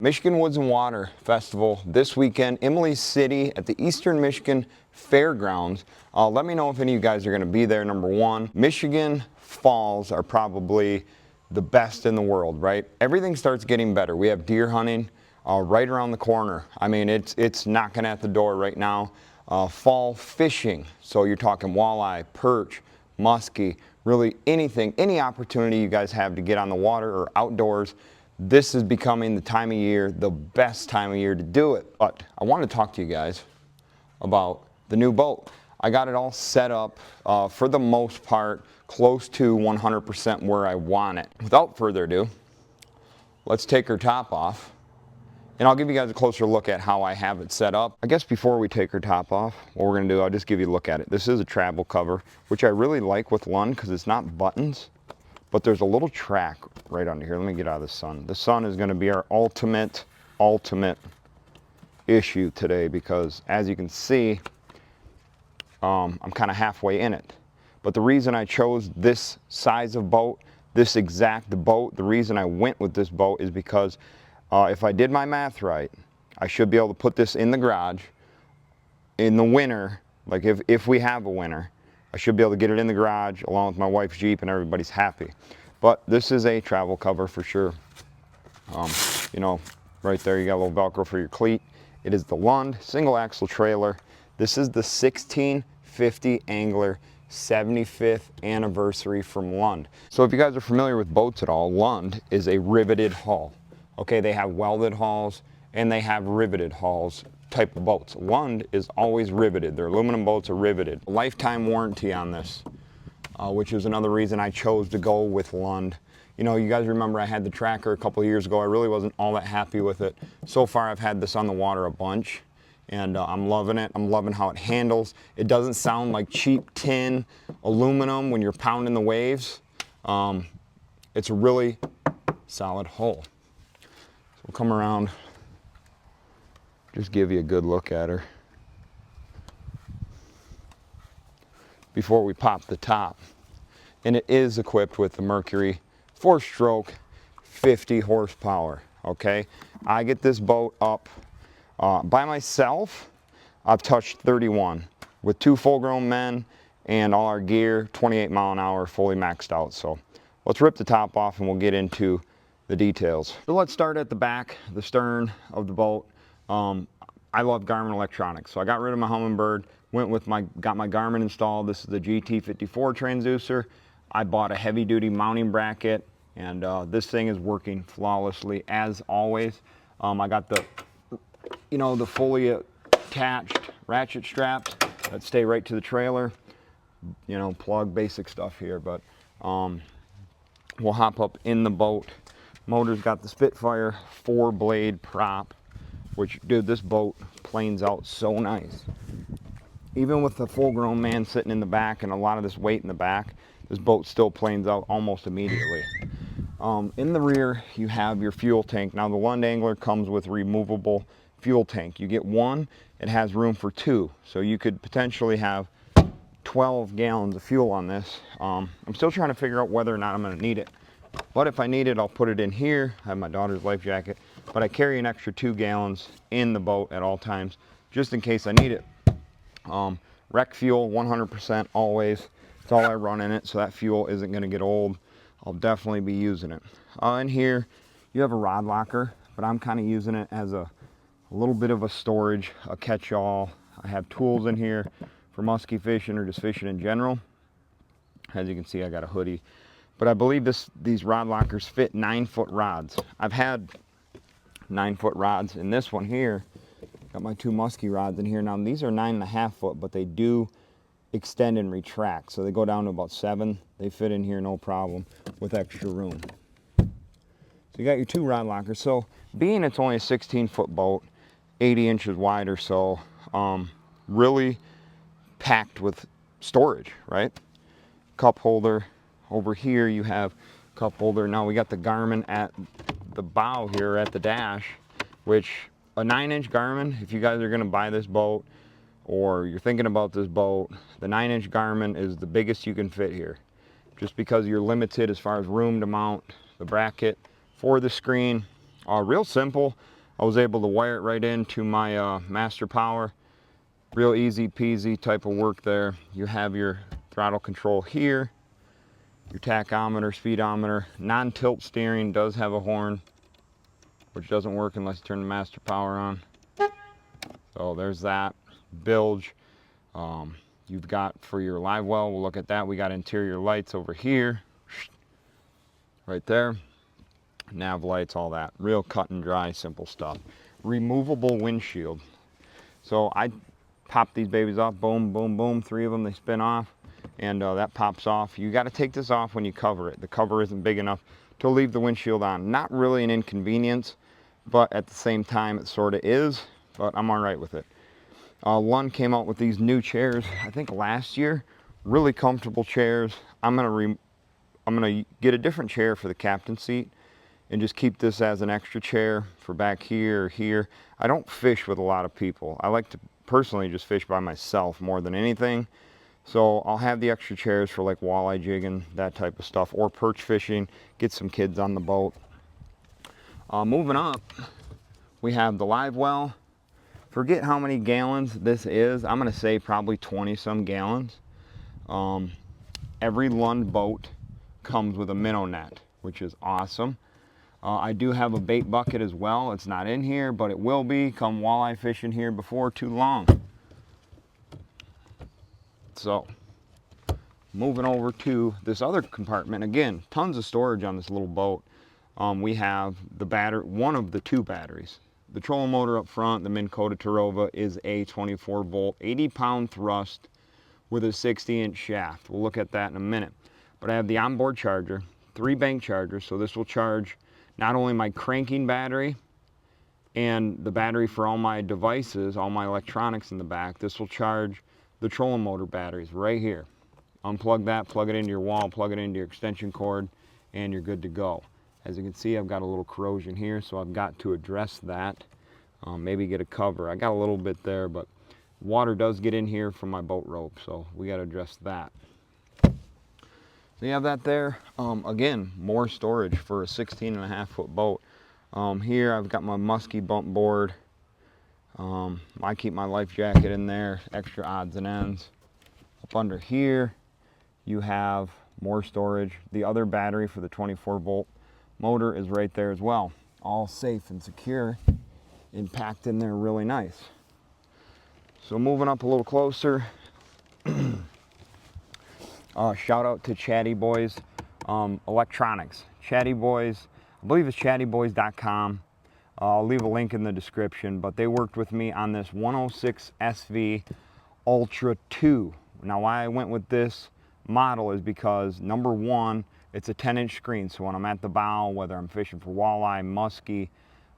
Michigan Woods and Water Festival this weekend, Imlay City at the Eastern Michigan Fairgrounds. Let me know if any of you guys are going to be there. Number one, Michigan falls are probably the best in the world, right? Everything starts getting better. We have deer hunting right around the corner. I mean, it's knocking at the door right now. Fall fishing, so you're talking walleye, perch, musky, really anything, any opportunity you guys have to get on the water or outdoors. This is becoming the time of year, the best time of year to do it. But I want to talk to you guys about the new boat. I got it all set up for the most part, close to 100% where I want it. Without further ado, let's take her top off. And I'll give you guys a closer look at how I have it set up. I guess before we take her top off, what we're gonna do, I'll just give you a look at it. This is a travel cover, which I really like with Lund because it's not buttons, but there's a little track right under here. Let me get out of the sun. The sun is gonna be our ultimate issue today because as you can see, I'm kind of halfway in it. But the reason I chose this size of boat, this exact boat, the reason I went with this boat is because if I did my math right, I should be able to put this in the garage in the winter. Like if we have a winter, I should be able to get it in the garage along with my wife's Jeep and everybody's happy. But this is a travel cover for sure. You know, right there you got a little Velcro for your cleat. It is the Lund single axle trailer. This is the 1650 Angler 75th anniversary from Lund. So if you guys are familiar with boats at all, Lund is a riveted hull. Okay, they have welded hulls and they have riveted hulls type of boats. Lund is always riveted. Their aluminum boats are riveted. Lifetime warranty on this, which is another reason I chose to go with Lund. You know, you guys remember I had the Tracker a couple of years ago. I really wasn't all that happy with it. So far I've had this on the water a bunch and I'm loving it. I'm loving how it handles. It doesn't sound like cheap tin aluminum when you're pounding the waves. It's a really solid hull. We'll come around, just give you a good look at her before we pop the top. And it is equipped with the Mercury 4-stroke 50 horsepower, okay? I get this boat up by myself. I've touched 31 with 2 full-grown men and all our gear, 28 mile an hour, fully maxed out. So let's rip the top off and we'll get into the details. So let's start at the back, the stern of the boat. I love Garmin electronics, so I got rid of my Humminbird, got my Garmin installed. This is the GT54 transducer. I bought a heavy-duty mounting bracket, and this thing is working flawlessly as always. I got the, you know, the fully attached ratchet straps that stay right to the trailer. You know, plug basic stuff here, but we'll hop up in the boat. Motor's got the Spitfire 4-blade prop, which, dude, this boat planes out so nice. Even with the full-grown man sitting in the back and a lot of this weight in the back, this boat still planes out almost immediately. In the rear, you have your fuel tank. Now, the Lund Angler comes with removable fuel tank. You get one, it has room for 2, so you could potentially have 12 gallons of fuel on this. I'm still trying to figure out whether or not I'm going to need it. But if I need it, I'll put it in here. I have my daughter's life jacket, but I carry an extra 2 gallons in the boat at all times, just in case I need it. Rec fuel, 100% always. It's all I run in it, so that fuel isn't gonna get old. I'll definitely be using it. In here, you have a rod locker, but I'm kind of using it as a little bit of a storage, a catch-all. I have tools in here for musky fishing or just fishing in general. As you can see, I got a hoodie. But I believe these rod lockers fit 9-foot rods. I've had 9-foot rods. In this one here, got my 2 musky rods in here. Now these are 9.5 foot, but they do extend and retract. So they go down to about 7. They fit in here no problem with extra room. So you got your 2 rod lockers. So being it's only a 16-foot boat, 80 inches wide or so, really packed with storage, right? Cup holder. Over here you have cup holder. Now we got the Garmin at the bow here at the dash, which a 9-inch Garmin, if you guys are gonna buy this boat or you're thinking about this boat, the 9-inch Garmin is the biggest you can fit here. Just because you're limited as far as room to mount the bracket for the screen, Real simple. I was able to wire it right into my master power. Real easy peasy type of work there. You have your throttle control here, your tachometer, speedometer. Non-tilt steering does have a horn, which doesn't work unless you turn the master power on. So there's that. Bilge. You've got for your live well, we'll look at that. We got interior lights over here, right there. Nav lights, all that. Real cut and dry, simple stuff. Removable windshield. So I pop these babies off, boom, boom, boom. 3 of them, they spin off, and that pops off. You got to take this off when you cover it. The cover isn't big enough to leave the windshield on. Not really an inconvenience, but at the same time it sort of is, but I'm all right with it. Lund came out with these new chairs, I think last year. Really comfortable chairs. I'm gonna get a different chair for the captain seat and just keep this as an extra chair for back here or here. I don't fish with a lot of people. I like to personally just fish by myself more than anything. So I'll have the extra chairs for like walleye jigging, that type of stuff, or perch fishing, get some kids on the boat. Moving up, we have the live well. Forget how many gallons this is. I'm gonna say probably 20 some gallons. Every Lund boat comes with a minnow net, which is awesome. I do have a bait bucket as well. It's not in here, but it will be come walleye fishing here before too long. So, moving over to this other compartment. Again, tons of storage on this little boat. We have the one of the 2 batteries. The trolling motor up front, the Minn Kota Tarova, is a 24 volt, 80 pound thrust with a 60-inch shaft. We'll look at that in a minute. But I have the onboard charger, 3 bank chargers, so this will charge not only my cranking battery and the battery for all my devices, all my electronics in the back. This will charge the trolling motor batteries right here. Unplug that, plug it into your wall, plug it into your extension cord, and you're good to go. As you can see, I've got a little corrosion here, so I've got to address that. Maybe get a cover. I got a little bit there, but water does get in here from my boat rope, so we got to address that. So you have that there. Again, more storage for a 16.5 foot boat. Here I've got my musky bump board. I keep my life jacket in there, extra odds and ends. Up under here, you have more storage. The other battery for the 24 volt motor is right there as well. All safe and secure and packed in there really nice. So moving up a little closer, shout out to Chatty Boys Electronics. Chatty Boys, I believe it's chattyboys.com. I'll leave a link in the description, but they worked with me on this 106 SV Ultra 2. Now why I went with this model is because, number one, it's a 10-inch screen, so when I'm at the bow, whether I'm fishing for walleye, musky,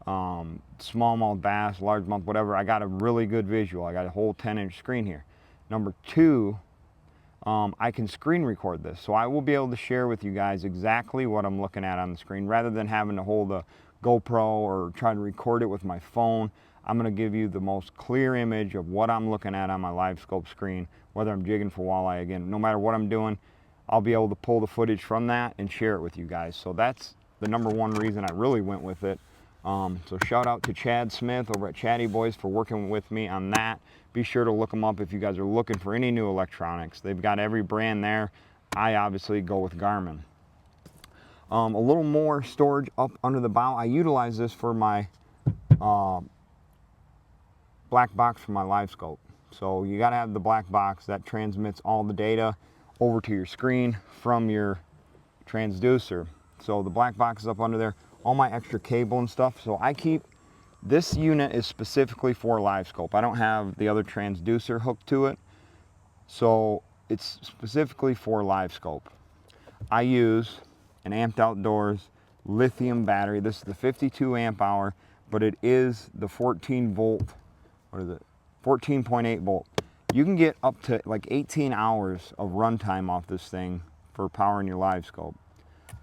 smallmouth bass, largemouth, whatever, I got a really good visual. I got a whole 10-inch screen here. Number two, I can screen record this, so I will be able to share with you guys exactly what I'm looking at on the screen, rather than having to hold a GoPro or try to record it with my phone. I'm going to give you the most clear image of what I'm looking at on my LiveScope screen, whether I'm jigging for walleye. Again, no matter what I'm doing, I'll be able to pull the footage from that and share it with you guys. So that's the number one reason I really went with it. So shout out to Chad Smith over at Chatty Boys for working with me on that. Be sure to look them up if you guys are looking for any new electronics. They've got every brand there. I obviously go with Garmin. A little more storage up under the bow. I utilize this for my black box for my LiveScope. So you got to have the black box that transmits all the data over to your screen from your transducer. So the black box is up under there, all my extra cable and stuff. So I keep, this unit is specifically for LiveScope. I don't have the other transducer hooked to it, so it's specifically for LiveScope. I use an Amped Outdoors lithium battery. This is the 52 amp hour, but it is the 14 volt, what is it, 14.8 volt. You can get up to like 18 hours of runtime off this thing for powering your LiveScope.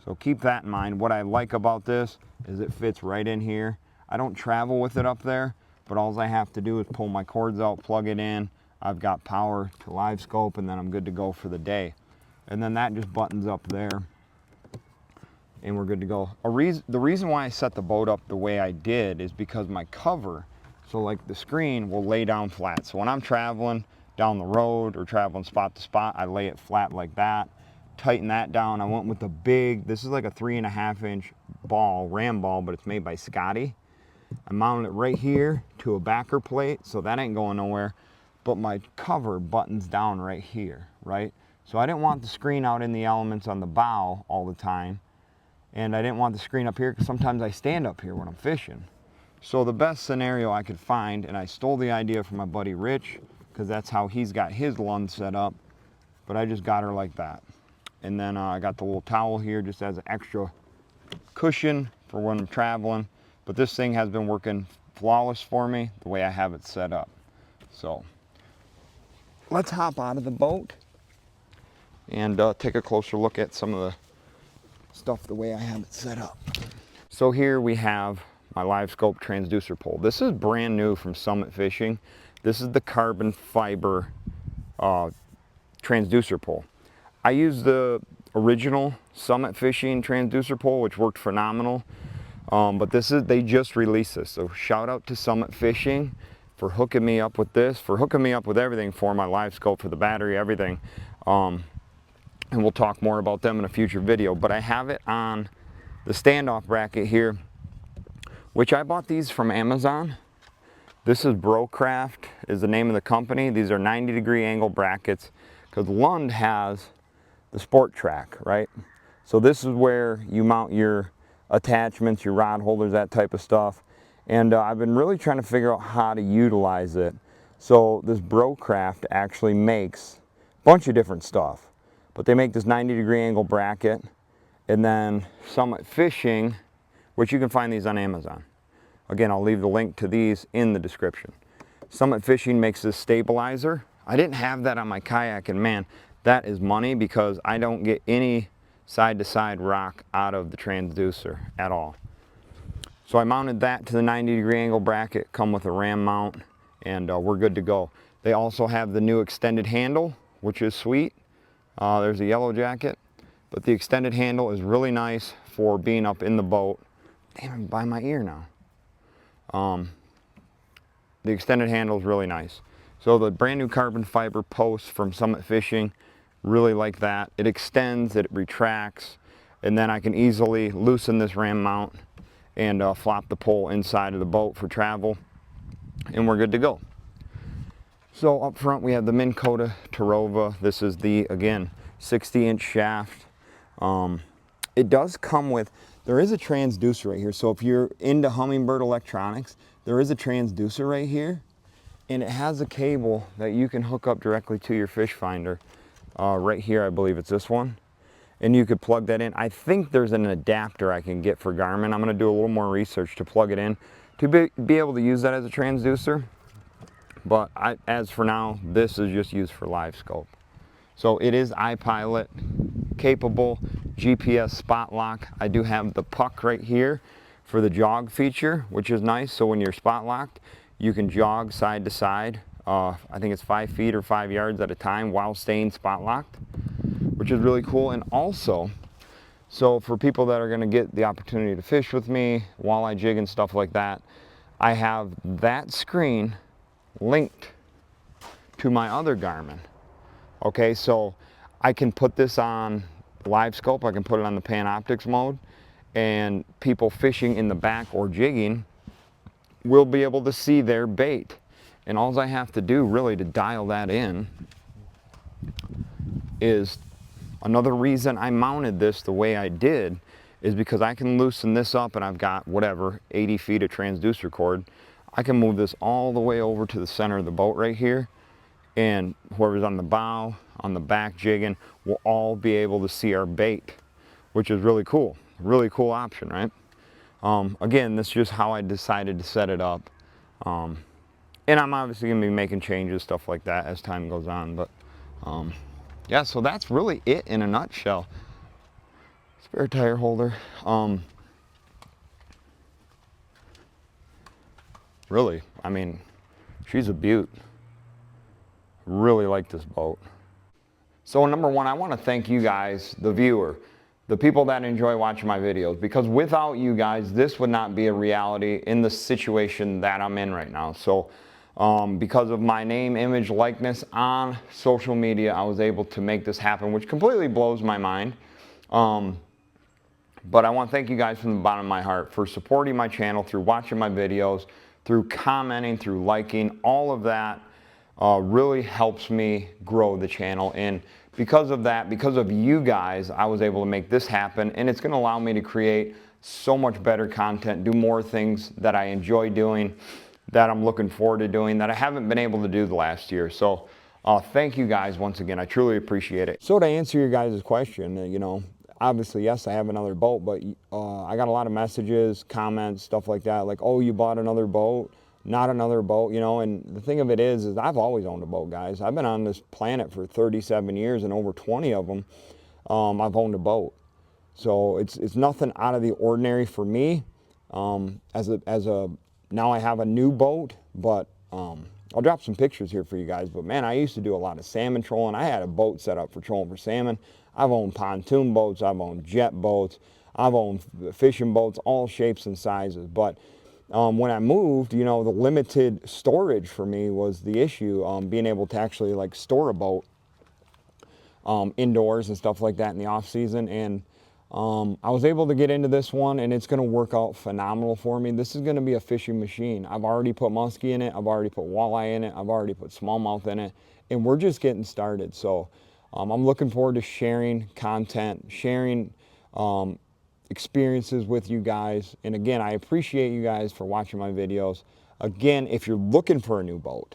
So keep that in mind. What I like about this is it fits right in here. I don't travel with it up there, but all I have to do is pull my cords out, plug it in. I've got power to LiveScope, and then I'm good to go for the day. And then that just buttons up there. and we're good to go. The reason why I set the boat up the way I did is because my cover, so like the screen, will lay down flat. So when I'm traveling down the road or traveling spot to spot, I lay it flat like that. Tighten that down. I went with the big, this is like a 3.5 inch ball, ram ball, but it's made by Scotty. I mounted it right here to a backer plate, so that ain't going nowhere. But my cover buttons down right here, right? So I didn't want the screen out in the elements on the bow all the time. And I didn't want the screen up here because sometimes I stand up here when I'm fishing. So the best scenario I could find, and I stole the idea from my buddy Rich, because that's how he's got his Lund set up, but I just got her like that. And then I got the little towel here just as an extra cushion for when I'm traveling. But this thing has been working flawless for me the way I have it set up. So let's hop out of the boat and take a closer look at some of the stuff the way I have it set up. So here we have my LiveScope transducer pole. This is brand new from Summit Fishing. This is the carbon fiber transducer pole. I used the original Summit Fishing transducer pole, which worked phenomenal. But they just released this. So shout out to Summit Fishing for hooking me up with this, for hooking me up with everything for my LiveScope, for the battery, everything. And we'll talk more about them in a future video. But I have it on the standoff bracket here, which I bought these from Amazon. This is Brocraft is the name of the company. These are 90-degree angle brackets because Lund has the Sport Track, right? So this is where you mount your attachments, your rod holders, that type of stuff. And I've been really trying to figure out how to utilize it. So this Brocraft actually makes a bunch of different stuff, but they make this 90-degree angle bracket, and then Summit Fishing, which you can find these on Amazon. Again, I'll leave the link to these in the description. Summit Fishing makes this stabilizer. I didn't have that on my kayak, and man, that is money because I don't get any side-to-side rock out of the transducer at all. So I mounted that to the 90-degree angle bracket, come with a ram mount, and we're good to go. They also have the new extended handle, which is sweet. There's a yellow jacket, but the extended handle is really nice for being up in the boat. Damn, I'm by my ear now. The extended handle is really nice. So the brand new carbon fiber posts from Summit Fishing, really like that. It extends, it retracts, and then I can easily loosen this ram mount and flop the pole inside of the boat for travel, and we're good to go. So up front we have the Minn Kota Tarova. This is the, again, 60-inch shaft. It does come with, there is a transducer right here. So if you're into Humminbird electronics, there is a transducer right here, and it has a cable that you can hook up directly to your fish finder. Right here, I believe it's this one. And you could plug that in. I think there's an adapter I can get for Garmin. I'm gonna do a little more research to plug it in to be able to use that as a transducer. But as for now, this is just used for LiveScope. So it is iPilot capable, GPS spot lock. I do have the puck right here for the jog feature, which is nice. So when you're spot locked, you can jog side to side. I think it's 5 feet or 5 yards at a time while staying spot locked, which is really cool. And also, so for people that are gonna get the opportunity to fish with me, walleye jig and stuff like that, I have that screen linked to my other Garmin. Okay, so I can put this on LiveScope, I can put it on the Panoptics mode, and people fishing in the back or jigging will be able to see their bait. And all I have to do really to dial that in is, another reason I mounted this the way I did is because I can loosen this up, and I've got whatever 80 feet of transducer cord. I can move this all the way over to the center of the boat right here, and whoever's on the bow, on the back jigging, will all be able to see our bait, which is really cool. Really cool option, right? Again, this is just how I decided to set it up. And I'm obviously gonna be making changes, stuff like that, as time goes on, but yeah, so that's really it in a nutshell. Spare tire holder. Really, I mean, she's a beaut. Really like this boat. So number one, I want to thank you guys, the viewer, the people that enjoy watching my videos, because without you guys, this would not be a reality in the situation that I'm in right now. So because of my name, image, likeness on social media, I was able to make this happen, which completely blows my mind. But I want to thank you guys from the bottom of my heart for supporting my channel, through watching my videos, through commenting, through liking. All of that really helps me grow the channel. And because of that, because of you guys, I was able to make this happen. And it's going to allow me to create so much better content, do more things that I enjoy doing, that I'm looking forward to doing, that I haven't been able to do the last year. So thank you guys once again. I truly appreciate it. So to answer your guys' question, you know, obviously, yes, I have another boat, but I got a lot of messages, comments, stuff like that, like, oh, you bought another boat, not another boat, you know. And the thing of it is I've always owned a boat, guys. I've been on this planet for 37 years, and over 20 of them, I've owned a boat. So it's nothing out of the ordinary for me. Now I have a new boat, but I'll drop some pictures here for you guys. But man, I used to do a lot of salmon trolling. I had a boat set up for trolling for salmon. I've owned pontoon boats, I've owned jet boats, I've owned fishing boats, all shapes and sizes. But when I moved, you know, the limited storage for me was the issue, being able to actually like store a boat indoors and stuff like that in the off season. And I was able to get into this one, and it's going to work out phenomenal for me. This is going to be a fishing machine. I've already put musky in it, I've already put walleye in it, I've already put smallmouth in it, and we're just getting started. So I'm looking forward to sharing content, sharing experiences with you guys. And again, I appreciate you guys for watching my videos. Again, if you're looking for a new boat,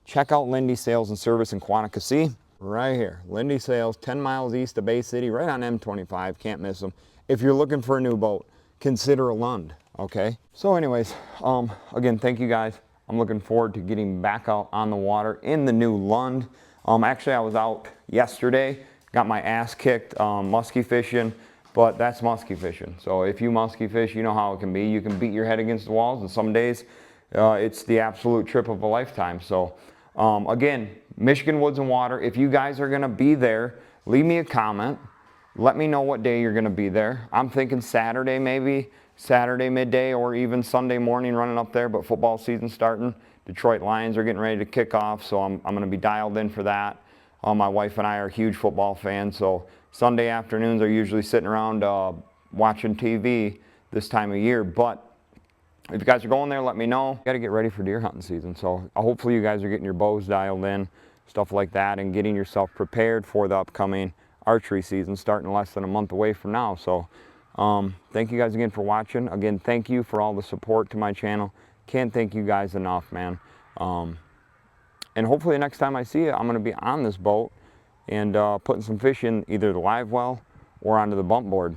check out Lindy Sales and Service in Quantico, right here. Lindy Sales, 10 miles east of Bay City, right on M25, can't miss them. If you're looking for a new boat, consider a Lund, okay? So anyways, again, thank you guys. I'm looking forward to getting back out on the water in the new Lund. Actually, I was out yesterday, got my ass kicked musky fishing, but that's musky fishing. So if you musky fish, you know how it can be. You can beat your head against the walls, and some days it's the absolute trip of a lifetime. So again, Michigan Woods and Water, if you guys are gonna be there, leave me a comment. Let me know what day you're gonna be there. I'm thinking Saturday maybe, Saturday midday, or even Sunday morning running up there, but football season starting. Detroit Lions are getting ready to kick off, so I'm going to be dialed in for that. My wife and I are huge football fans, so Sunday afternoons are usually sitting around watching TV this time of year. But if you guys are going there, let me know. You got to get ready for deer hunting season, so hopefully you guys are getting your bows dialed in, stuff like that, and getting yourself prepared for the upcoming archery season starting less than a month away from now. So thank you guys again for watching. Again, thank you for all the support to my channel. Can't thank you guys enough, man. And hopefully the next time I see you, I'm going to be on this boat and putting some fish in either the live well or onto the bump board.